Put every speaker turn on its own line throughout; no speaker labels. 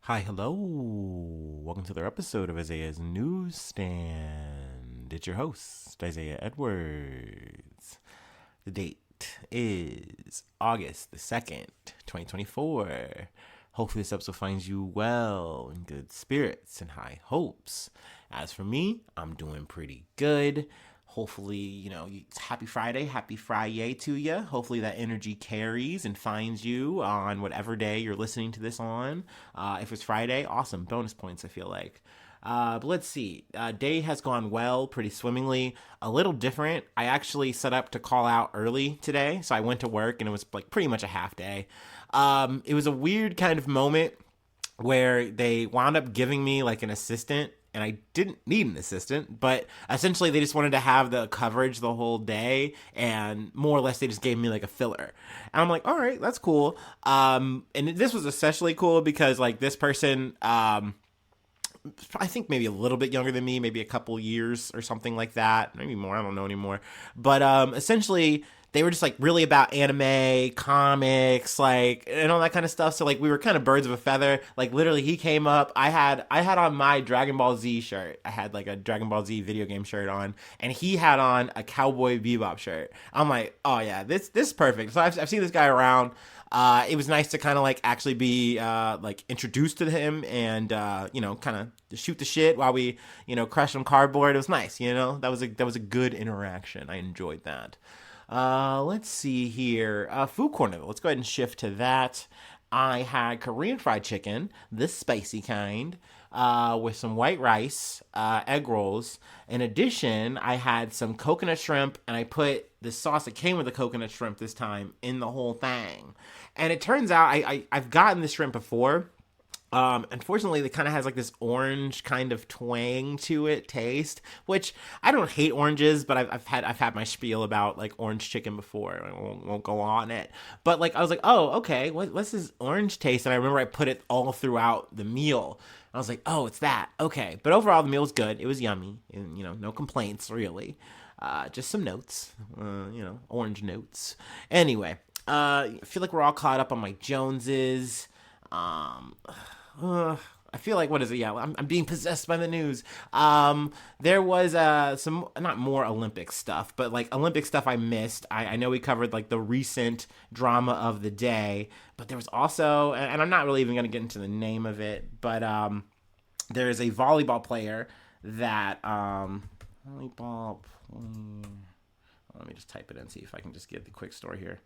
Hi, hello. Welcome to another episode of Isaiah's Newsstand. It's your host, Isaiah Edwards. The date is August the 2nd, 2024. Hopefully this episode finds you well, in good spirits and high hopes. As for me, I'm doing pretty good. Hopefully, it's happy Friday to you. Hopefully that energy carries and finds you on whatever day you're listening to this on. If it's Friday, awesome. Bonus points, I feel like. But let's see. Day has gone well, pretty swimmingly. A little different. I actually set up to call out early today, so I went to work and it was like pretty much a half day. It was a weird kind of moment where they wound up giving me like an assistant, and I didn't need an assistant, but essentially they just wanted to have the coverage the whole day, and more or less they just gave me like a filler. And I'm like, all right, that's cool. And this was especially cool because like this person, I think maybe a little bit younger than me, maybe a couple years or something like that, maybe more, I don't know anymore. But essentially they were just like really about anime, comics, like, and all that kind of stuff. So like we were kind of birds of a feather. Like literally he came up, I had on my Dragon Ball Z shirt. I had like a Dragon Ball Z video game shirt on, and he had on a Cowboy Bebop shirt. I'm like, oh yeah, this is perfect. So I've seen this guy around. It was nice to kind of like actually be like introduced to him and kind of shoot the shit while we crush some cardboard. It was nice, that was a good interaction. I enjoyed that. Let's see here. Food corner. Let's go ahead and shift to that. I had Korean fried chicken, the spicy kind, with some white rice, egg rolls. In addition, I had some coconut shrimp, and I put the sauce that came with the coconut shrimp this time in the whole thing. And it turns out I've gotten this shrimp before. Unfortunately, it kind of has like this orange kind of twang to it, taste, which I don't hate oranges, but I've had my spiel about like orange chicken before. I won't go on it, but like I was like, oh, okay, what's this orange taste? And I remember I put it all throughout the meal. I was like, oh, it's that. Okay, but overall the meal was good. It was yummy, and no complaints really. Just some notes, orange notes. Anyway, I feel like we're all caught up on my Joneses. I feel like, what is it? Yeah, I'm being possessed by the news. There was some, not more Olympic stuff, but like Olympic stuff I missed. I know we covered like the recent drama of the day, but there was also, and I'm not really even going to get into the name of it, but there is a volleyball player that volleyball. Let me just type it in, see if I can just get the quick story here.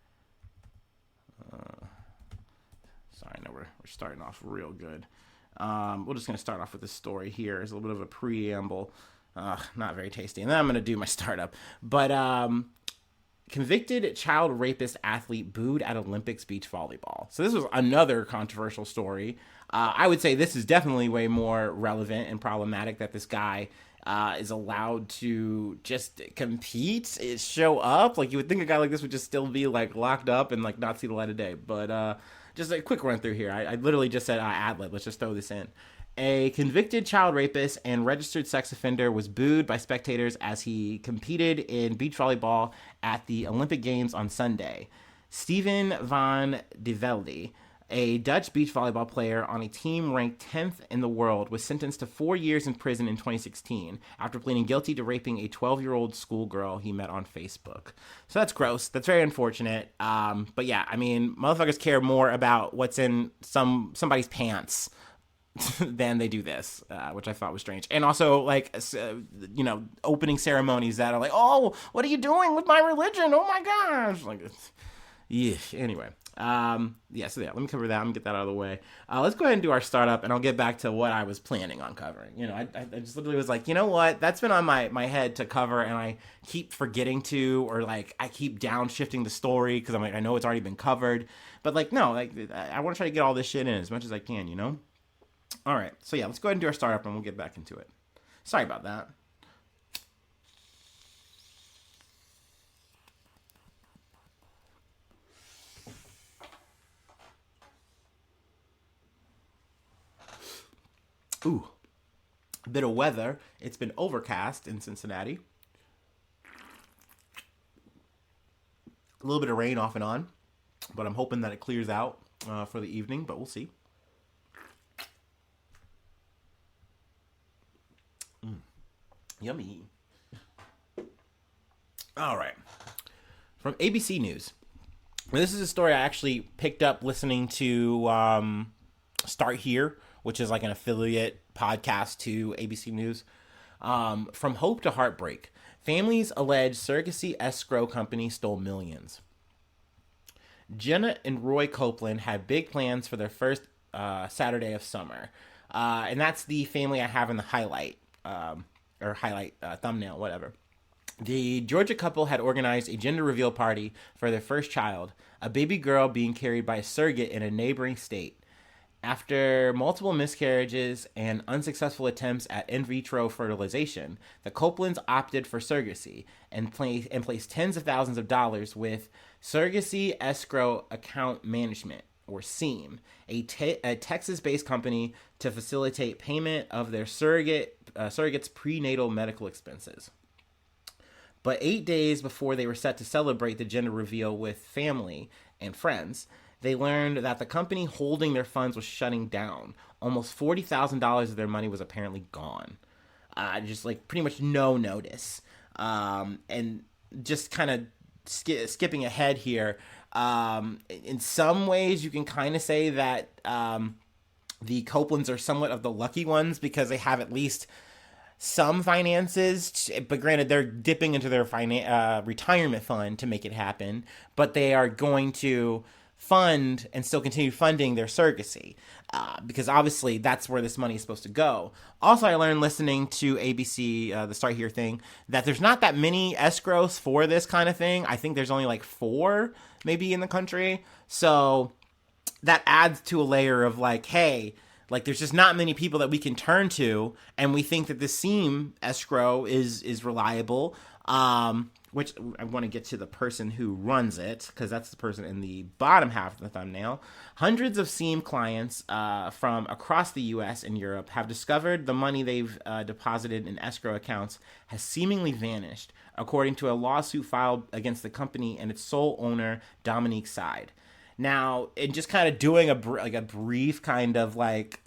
Sorry, I know we're starting off real good. We're just going to start off with this story here. It's a little bit of a preamble. Not very tasty. And then I'm going to do my startup. But convicted child rapist athlete booed at Olympics beach volleyball. So this was another controversial story. I would say this is definitely way more relevant and problematic that this guy is allowed to just compete, show up. Like you would think a guy like this would just still be like locked up and like not see the light of day. But just a quick run through here. I literally just said ad-lib. Let's just throw this in. A convicted child rapist and registered sex offender was booed by spectators as he competed in beach volleyball at the Olympic Games on Sunday. Steven van de Velde, a Dutch beach volleyball player on a team ranked 10th in the world, was sentenced to 4 years in prison in 2016 after pleading guilty to raping a 12-year-old schoolgirl he met on Facebook. So that's gross. That's very unfortunate. But yeah, I mean, motherfuckers care more about what's in somebody's pants than they do this, which I thought was strange. And also, like, opening ceremonies that are like, oh, what are you doing with my religion? Oh my gosh. Like, yeah, anyway. So let me cover that. I'm gonna get that out of the way. Let's go ahead and do our startup, and I'll get back to what I was planning on covering. I just literally was like, you know what? That's been on my head to cover, and I keep forgetting to, or like I keep downshifting the story because I'm like, I know it's already been covered, but like, no, like I want to try to get all this shit in as much as I can, All right, so yeah, let's go ahead and do our startup, and we'll get back into it. Sorry about that. Ooh, a bit of weather. It's been overcast in Cincinnati. A little bit of rain off and on, but I'm hoping that it clears out for the evening, but we'll see. Yummy. All right. From ABC News. This is a story I actually picked up listening to Start Here, which is like an affiliate podcast to ABC News. From hope to heartbreak. Families allege surrogacy escrow company stole millions. Jenna and Roy Copeland had big plans for their first Saturday of summer. And that's the family I have in the highlight, thumbnail, whatever. The Georgia couple had organized a gender reveal party for their first child, a baby girl being carried by a surrogate in a neighboring state. After multiple miscarriages and unsuccessful attempts at in vitro fertilization, the Copelands opted for surrogacy and placed tens of thousands of dollars with Surrogacy Escrow Account Management, or SEAM, a Texas-based company to facilitate payment of their surrogates' prenatal medical expenses. But 8 days before they were set to celebrate the gender reveal with family and friends, they learned that the company holding their funds was shutting down. Almost $40,000 of their money was apparently gone. Just like pretty much no notice. And just kind of skipping ahead here, in some ways you can kind of say that the Copelands are somewhat of the lucky ones because they have at least some finances, but granted, they're dipping into their retirement fund to make it happen, but they are going to fund and still continue funding their surrogacy because obviously that's where this money is supposed to go. Also, I learned listening to ABC, the Start Here thing, that there's not that many escrows for this kind of thing. I think there's only like 4 maybe in the country. So that adds to a layer of like, hey, like there's just not many people that we can turn to, and we think that the SEAM escrow is reliable. Which I want to get to the person who runs it, because that's the person in the bottom half of the thumbnail. Hundreds of SEAM clients from across the U.S. and Europe have discovered the money they've deposited in escrow accounts has seemingly vanished, according to a lawsuit filed against the company and its sole owner, Dominique Side. Now, in just kind of doing a brief kind of like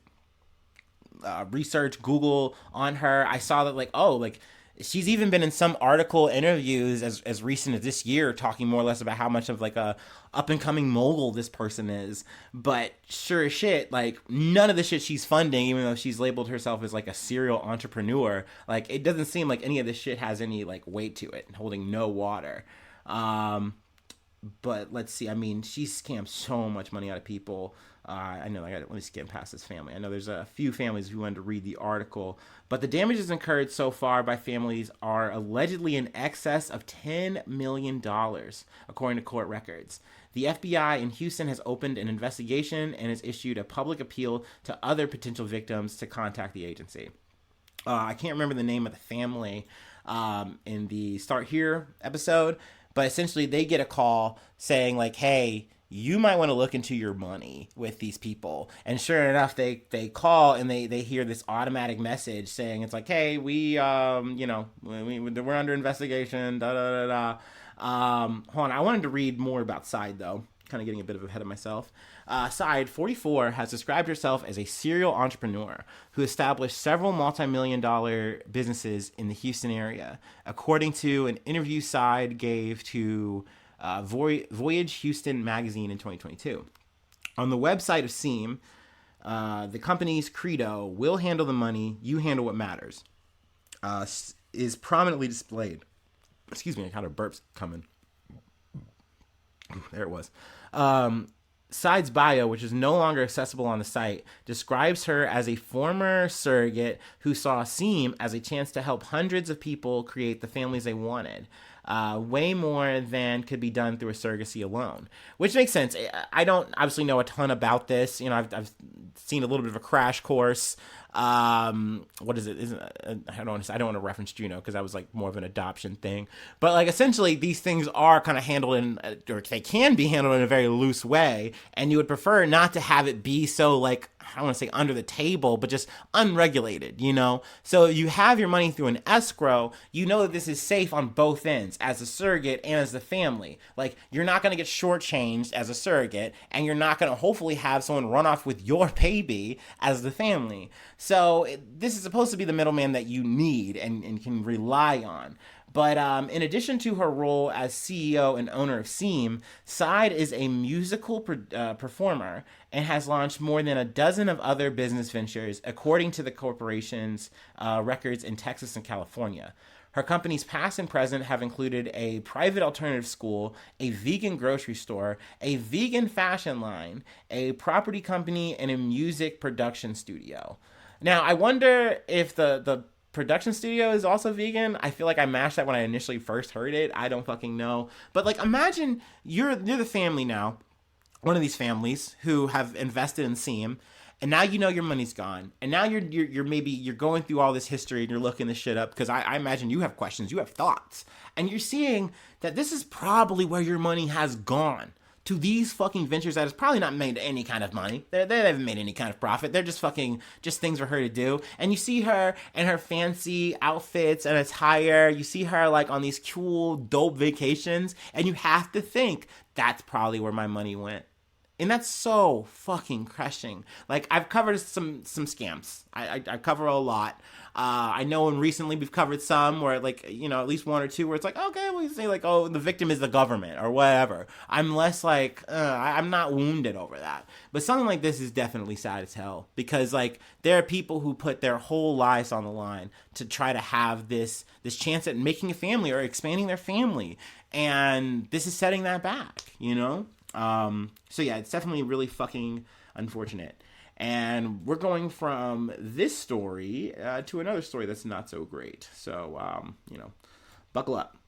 research, Google on her, I saw that she's even been in some article interviews as recent as this year talking more or less about how much of like a up and coming mogul this person is. But sure as shit, like none of the shit she's funding, even though she's labeled herself as like a serial entrepreneur, like it doesn't seem like any of this shit has any like weight to it, holding no water. But let's see. I mean, she scammed so much money out of people. I know. Let me skim past this family. I know there's a few families who wanted to read the article, but the damages incurred so far by families are allegedly in excess of $10 million, according to court records. The FBI in Houston has opened an investigation and has issued a public appeal to other potential victims to contact the agency. I can't remember the name of the family in the Start Here episode, but essentially they get a call saying like, hey, you might want to look into your money with these people. And sure enough, they call and they hear this automatic message saying it's like, hey, we're under investigation, da da da da. Hold on, I wanted to read more about Side though. Kind of getting a bit ahead of myself. Side, 44, has described herself as a serial entrepreneur who established several multi-million-dollar businesses in the Houston area, according to an interview Side gave to Voyage Houston magazine in 2022. On the website of SEAM, the company's credo, "We'll handle the money, you handle what matters," is prominently displayed. Excuse me, I kind of burps coming. There it was. Side's bio, which is no longer accessible on the site, describes her as a former surrogate who saw SEAM as a chance to help hundreds of people create the families they wanted. Way more than could be done through a surrogacy alone, which makes sense. I don't obviously know a ton about this. You know, I've seen a little bit of a crash course. What is it? I don't want to reference Juno because that was like more of an adoption thing. But like essentially, these things are kind of handled or they can be handled in a very loose way, and you would prefer not to have it be so like, I don't want to say under the table, but just unregulated, you know? So you have your money through an escrow, you know that this is safe on both ends, as a surrogate and as the family. Like, you're not going to get shortchanged as a surrogate, and you're not going to hopefully have someone run off with your baby as the family. So this is supposed to be the middleman that you need and can rely on. But in addition to her role as CEO and owner of Seam, Side is a musical performer and has launched more than a dozen of other business ventures, according to the corporation's records in Texas and California. Her company's past and present have included a private alternative school, a vegan grocery store, a vegan fashion line, a property company, and a music production studio. Now, I wonder if the production studio is also vegan. I feel like I mashed that when I initially first heard it. I don't fucking know. But like, imagine you're the family now, one of these families who have invested in Seam, and now you know your money's gone, and now you're maybe you're going through all this history and you're looking this shit up because I imagine you have questions, you have thoughts, and you're seeing that this is probably where your money has gone, to these fucking ventures that has probably not made any kind of money. They haven't made any kind of profit. They're just fucking just things for her to do. And you see her in her fancy outfits and attire. You see her like on these cool, dope vacations, and you have to think that's probably where my money went. And that's so fucking crushing. Like, I've covered some scams. I cover a lot. I know recently we've covered some where, like, you know, at least one or two where it's like, okay, we say, like, oh, the victim is the government or whatever. I'm less like, I'm not wounded over that. But something like this is definitely sad as hell because, like, there are people who put their whole lives on the line to try to have this chance at making a family or expanding their family. And this is setting that back, you know? So yeah, it's definitely really fucking unfortunate. And we're going from this story to another story that's not so great. So, you know, buckle up.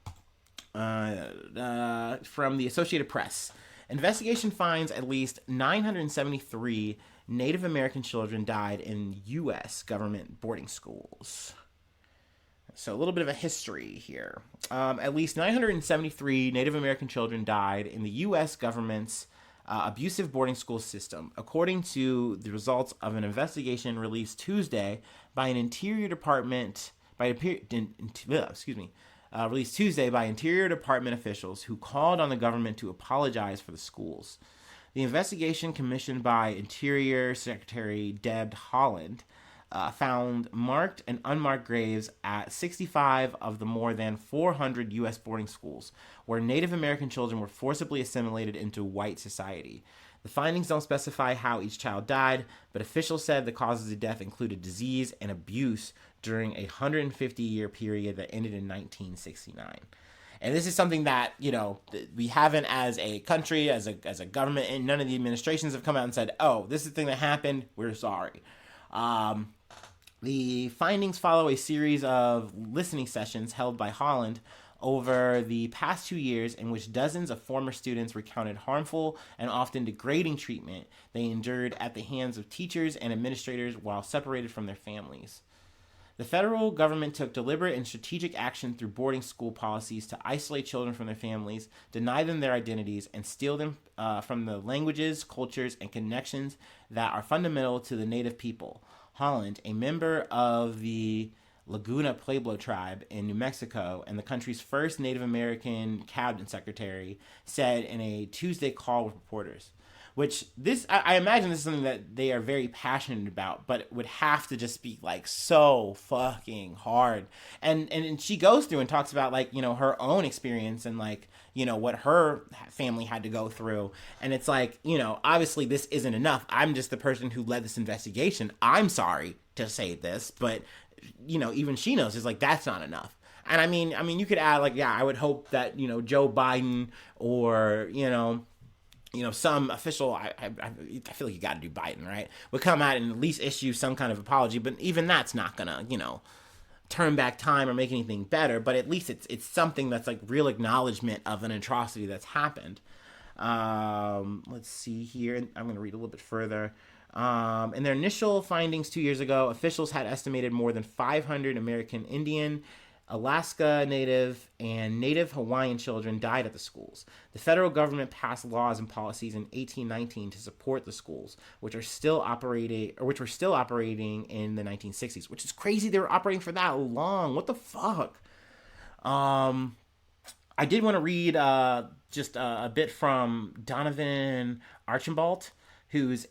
From the Associated Press. Investigation finds at least 973 Native American children died in U.S. government boarding schools. So a little bit of a history here. At least 973 Native American children died in the U.S. government's abusive boarding school system, according to the results of an investigation released Tuesday by an Interior Department released Tuesday by Interior Department officials who called on the government to apologize for the schools. The investigation, commissioned by Interior Secretary Deb Haaland, found marked and unmarked graves at 65 of the more than 400 U.S. boarding schools where Native American children were forcibly assimilated into white society. The findings don't specify how each child died, but officials said the causes of death included disease and abuse during a 150-year period that ended in 1969. And this is something that, you know, we haven't as a country, as a government, and none of the administrations have come out and said, oh, this is the thing that happened, we're sorry. The findings follow a series of listening sessions held by Holland over the past 2 years in which dozens of former students recounted harmful and often degrading treatment they endured at the hands of teachers and administrators while separated from their families. The federal government took deliberate and strategic action through boarding school policies to isolate children from their families, deny them their identities, and steal them from the languages, cultures, and connections that are fundamental to the native people. Holland, a member of the Laguna Pueblo tribe in New Mexico and the country's first Native American cabinet secretary, said in a Tuesday call with reporters. Which I imagine this is something that they are very passionate about, but it would have to just be like so fucking hard. And she goes through and talks about, like, you know, her own experience and, like, you know, what her family had to go through. And it's like, you know, obviously this isn't enough. I'm just the person who led this investigation. I'm sorry to say this, but, you know, even she knows it's like that's not enough. And I mean, you could add, like, yeah, I would hope that, you know, Joe Biden or, you know, some official, I feel like you got to do Biden, right, would come out and at least issue some kind of apology. But even that's not going to, you know, turn back time or make anything better. But at least it's something that's like real acknowledgement of an atrocity that's happened. Let's see here. I'm going to read a little bit further. In their initial findings 2 years ago, officials had estimated more than 500 American Indian, Alaska Native, and Native Hawaiian children died at the schools. The federal government passed laws and policies in 1819 to support the schools, which were still operating in the 1960s, which is crazy. They were operating for that long. What the fuck? I did want to read just a bit from Donovan Archambault, who is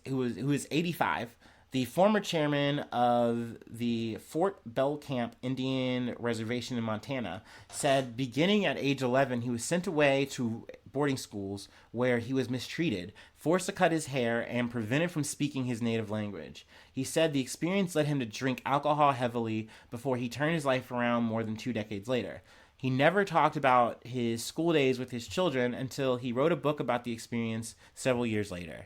85. The former chairman of the Fort Belcamp Indian Reservation in Montana said beginning at age 11, he was sent away to boarding schools where he was mistreated, forced to cut his hair, and prevented from speaking his native language. He said the experience led him to drink alcohol heavily before he turned his life around more than 2 decades later. He never talked about his school days with his children until he wrote a book about the experience several years later.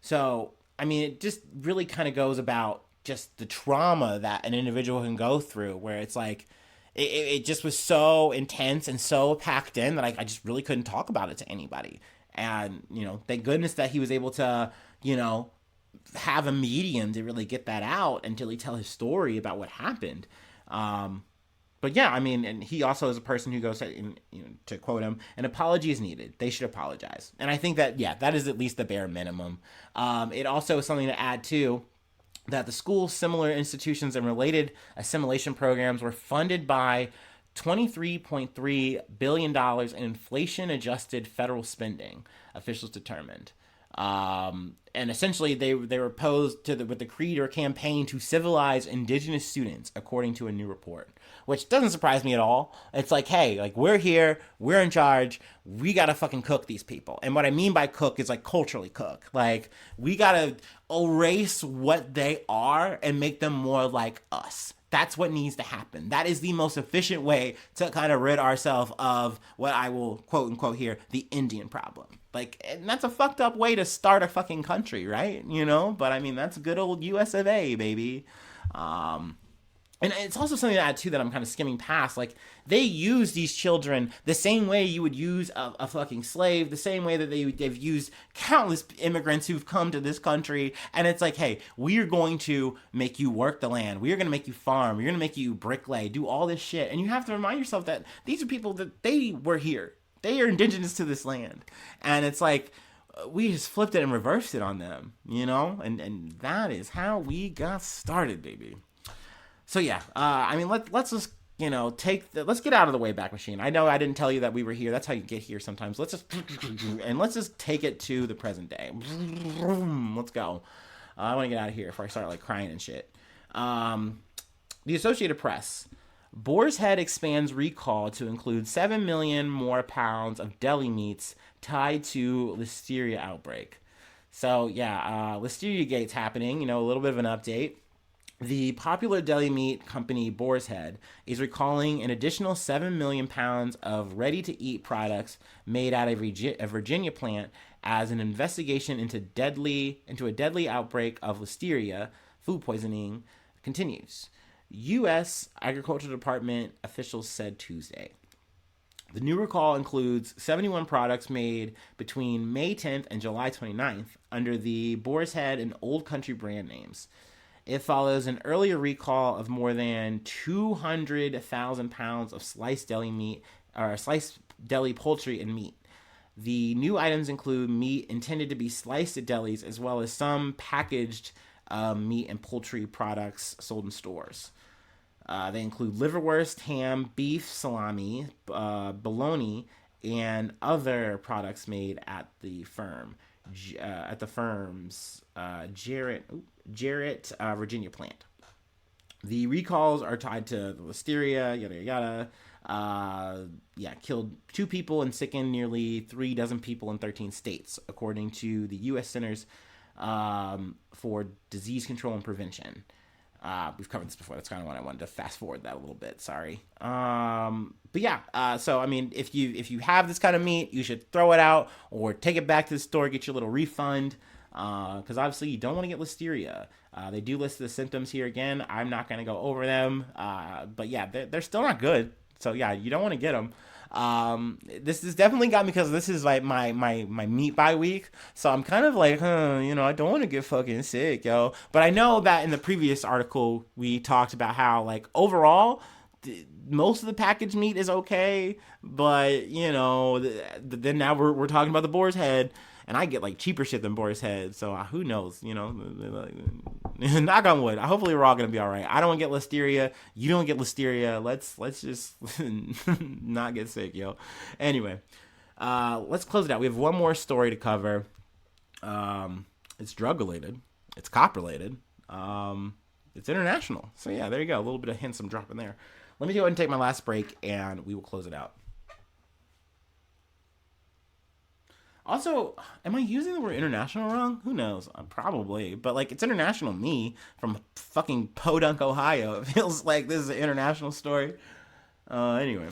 So, I mean, it just really kind of goes about just the trauma that an individual can go through, where it's like, it just was so intense and so packed in that I just really couldn't talk about it to anybody. And, thank goodness that he was able to, have a medium to really get that out and to really tell his story about what happened. But yeah, I mean, and he also is a person who goes, to quote him, an apology is needed. They should apologize. And I think that, yeah, that is at least the bare minimum. It also is something to add, too, that the school, similar institutions, and related assimilation programs were funded by $23.3 billion in inflation-adjusted federal spending, officials determined. And essentially, they were opposed with the creed or campaign to civilize indigenous students, according to a new report. Which doesn't surprise me at all. It's like, hey, like, we're here, we're in charge, we gotta fucking cook these people. And what I mean by cook is, like, culturally cook. Like, we gotta erase what they are and make them more like us. That's what needs to happen. That is the most efficient way to kind of rid ourselves of what I will quote unquote here, the Indian problem. Like, and that's a fucked up way to start a fucking country, right? But I mean, that's good old US of A, baby. And it's also something to add, too, that I'm kind of skimming past. Like, they use these children the same way you would use a fucking slave, the same way that they've used countless immigrants who've come to this country. And it's like, hey, we are going to make you work the land. We are going to make you farm. We're going to make you bricklay, do all this shit. And you have to remind yourself that these are people that they were here. They are indigenous to this land. And it's like, we just flipped it and reversed it on them, And that is how we got started, baby. So yeah, I mean, let's just, let's get out of the Wayback Machine. I know I didn't tell you that we were here. That's how you get here sometimes. Let's just take it to the present day. Let's go. I want to get out of here before I start, like, crying and shit. The Associated Press. Boar's Head expands recall to include 7 million more pounds of deli meats tied to listeria outbreak. So yeah, Listeria Gate's happening, a little bit of an update. The popular deli meat company Boar's Head is recalling an additional 7 million pounds of ready-to-eat products made out of a Virginia plant as an investigation into a deadly outbreak of listeria, food poisoning, continues. U.S. Agriculture Department officials said Tuesday. The new recall includes 71 products made between May 10th and July 29th under the Boar's Head and Old Country brand names. It follows an earlier recall of more than 200,000 pounds of sliced deli meat, or sliced deli poultry and meat. The new items include meat intended to be sliced at delis, as well as some packaged meat and poultry products sold in stores. They include liverwurst, ham, beef, salami, bologna, and other products made at the firm's Jarrett, Virginia plant. The recalls are tied to the listeria, yada yada. Killed 2 people and sickened nearly 3 dozen people in 13 states, according to the U.S. Centers for Disease Control and Prevention. We've covered this before. That's kind of what I wanted to fast forward that a little bit. Sorry. But yeah. So I mean, if you have this kind of meat, you should throw it out or take it back to the store, get your little refund. Because obviously you don't want to get listeria. They do list the symptoms here again. I'm not going to go over them. But yeah, they're still not good. So yeah, you don't want to get them. This has definitely got me because this is like my meat bye week. So I'm kind of like, I don't want to get fucking sick, yo. But I know that in the previous article, we talked about how, like, overall, most of the packaged meat is okay. But, then now we're talking about the Boar's Head. And I get, like, cheaper shit than Boar's Head. So who knows, knock on wood. Hopefully we're all going to be all right. I don't get listeria. You don't get listeria. Let's just not get sick, yo. Anyway, let's close it out. We have one more story to cover. It's drug related. It's cop related. It's international. So yeah, there you go. A little bit of hints I'm dropping there. Let me go ahead and take my last break, and we will close it out. Also, am I using the word international wrong? Who knows? Probably. But, like, it's international me from fucking Podunk, Ohio. It feels like this is an international story. Anyway.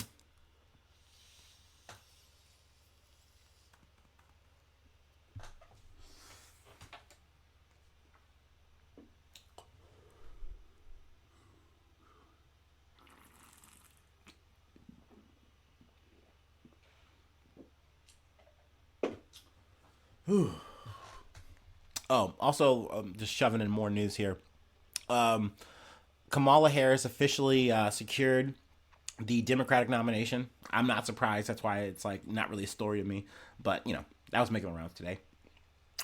Oh, also, just shoving in more news here. Um, Kamala Harris officially secured the Democratic nomination. I'm not surprised. That's why it's like not really a story to me. But, that was making rounds today.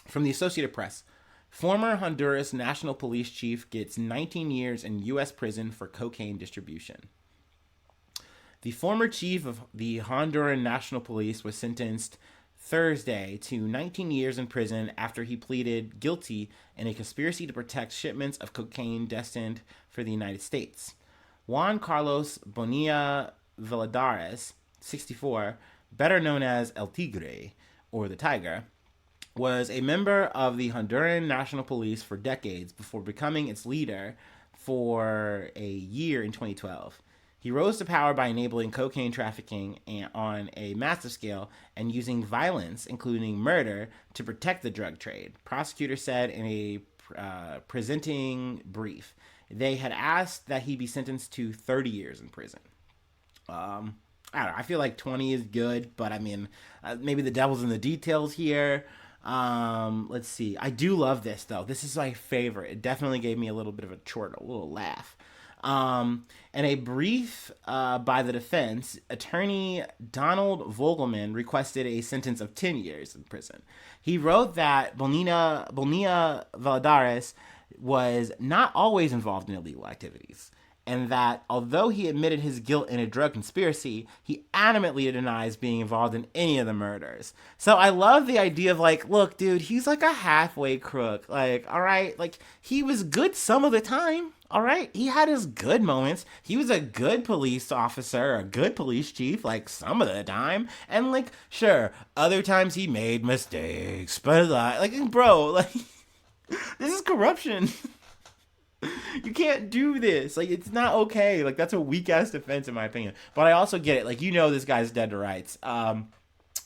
From the Associated Press, former Honduras National Police Chief gets 19 years in U.S. prison for cocaine distribution. The former chief of the Honduran National Police was sentenced Thursday to 19 years in prison after he pleaded guilty in a conspiracy to protect shipments of cocaine destined for the United States. Juan Carlos Bonilla Valladares, 64, better known as El Tigre, or the Tiger, was a member of the Honduran National Police for decades before becoming its leader for a year in 2012. He rose to power by enabling cocaine trafficking on a massive scale and using violence, including murder, to protect the drug trade, prosecutors said in a presenting brief. They had asked that he be sentenced to 30 years in prison. I don't know. I feel like 20 is good, but I mean, maybe the devil's in the details here. Let's see. I do love this, though. This is my favorite. It definitely gave me a little bit of a little laugh. In a brief by the defense, attorney Donald Vogelman requested a sentence of 10 years in prison. He wrote that Bonilla Valladares was not always involved in illegal activities, and that although he admitted his guilt in a drug conspiracy, he adamantly denies being involved in any of the murders. So I love the idea of like, look, dude, he's like a halfway crook. Like, all right, like he was good some of the time. All right, he had his good moments. He was a good police officer, a good police chief, like some of the time. And like, sure, other times he made mistakes, but like, bro, like, this is corruption. You can't do this. Like, it's not okay. Like, that's a weak ass defense, in my opinion. But I also get it. Like, this guy's dead to rights.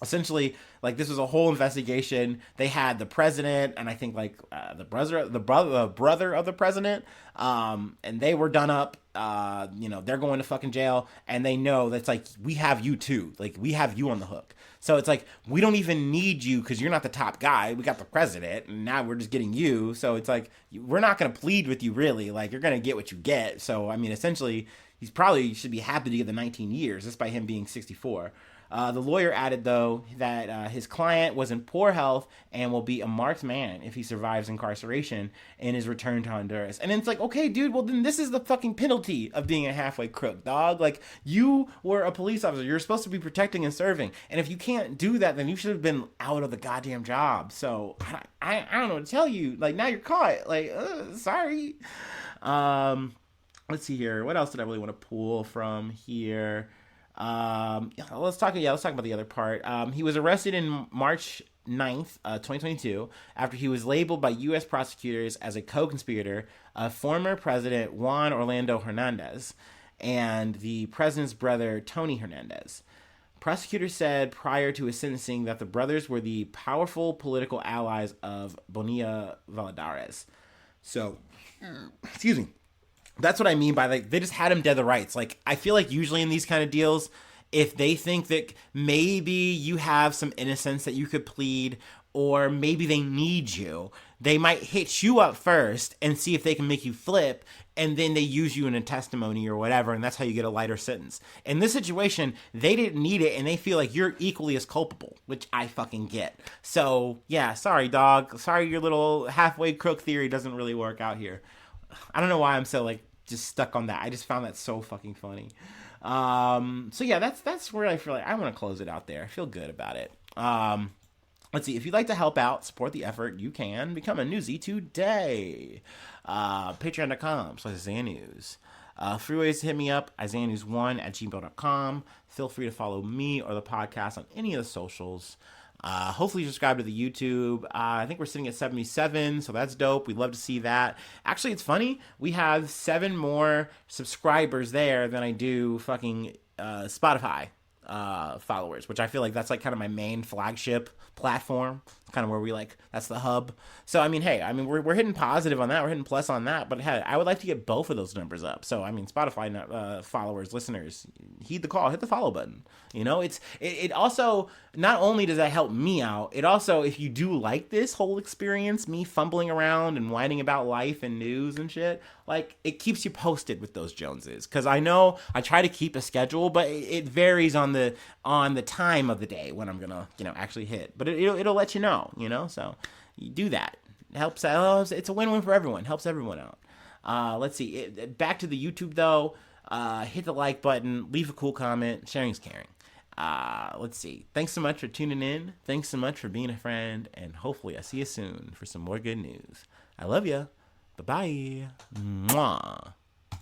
Essentially, like, this was a whole investigation. They had the president and I think like the brother of the president, and they were done up. They're going to fucking jail, and they know that's like, we have you too. Like, we have you on the hook. So it's like, we don't even need you because you're not the top guy. We got the president, and now we're just getting you. So it's like, we're not going to plead with you, really. Like, you're going to get what you get. So, I mean, essentially, he's probably should be happy to get the 19 years, just by him being 64. The lawyer added, though, that his client was in poor health and will be a marked man if he survives incarceration in his return to Honduras. And it's like, okay, dude, well, then this is the fucking penalty of being a halfway crook, dog. Like, you were a police officer. You're supposed to be protecting and serving. And if you can't do that, then you should have been out of the goddamn job. So, I don't know what to tell you. Like, now you're caught. Like, sorry. Let's see here. What else did I really want to pull from here? Let's talk about the other part. He was arrested in March 9th, 2022, after he was labeled by U.S. prosecutors as a co-conspirator of former President Juan Orlando Hernandez and the president's brother, Tony Hernandez. Prosecutors said prior to his sentencing that the brothers were the powerful political allies of Bonilla Valladares. So, excuse me. That's what I mean by, like, they just had him dead to rights. Like, I feel like usually in these kind of deals, if they think that maybe you have some innocence that you could plead, or maybe they need you, they might hit you up first and see if they can make you flip, and then they use you in a testimony or whatever, and that's how you get a lighter sentence. In this situation, they didn't need it, and they feel like you're equally as culpable, which I fucking get. So, yeah, sorry, dog. Sorry your little halfway crook theory doesn't really work out here. I don't know why I'm so, like, just stuck on that. I just found that so fucking funny. So yeah, that's where I feel like I want to close it out there. I feel good about it. Let's see. If you'd like to help out, support the effort, you can become a newsie today. Patreon.com/Isaiah News. Three ways to hit me up: IsaiahNews1@gmail.com. Feel free to follow me or the podcast on any of the socials. Hopefully subscribe to the YouTube. I think we're sitting at 77, so that's dope. We'd love to see that. Actually, it's funny. We have 7 more subscribers there than I do fucking Spotify followers, which I feel like that's like kind of my main flagship platform, kind of where we like, that's the hub. So I mean, hey, I mean, we're hitting positive on that, we're hitting plus on that, but hey, I would like to get both of those numbers up. So I mean, Spotify followers, listeners, heed the call, hit the follow button. You know, it also, not only does that help me out, it also, if you do like this whole experience, me fumbling around and whining about life and news and shit, like, it keeps you posted with those Joneses. Because I know I try to keep a schedule, but it varies on the time of the day when I'm gonna, actually hit. But it'll let you know, so you do that. It helps. It's a win-win for everyone. Helps everyone out. Let's see. Back to the YouTube though. Hit the like button. Leave a cool comment. Sharing's caring. Let's see. Thanks so much for tuning in. Thanks so much for being a friend. And hopefully I see you soon for some more good news. I love you. Bye-bye. Mwah.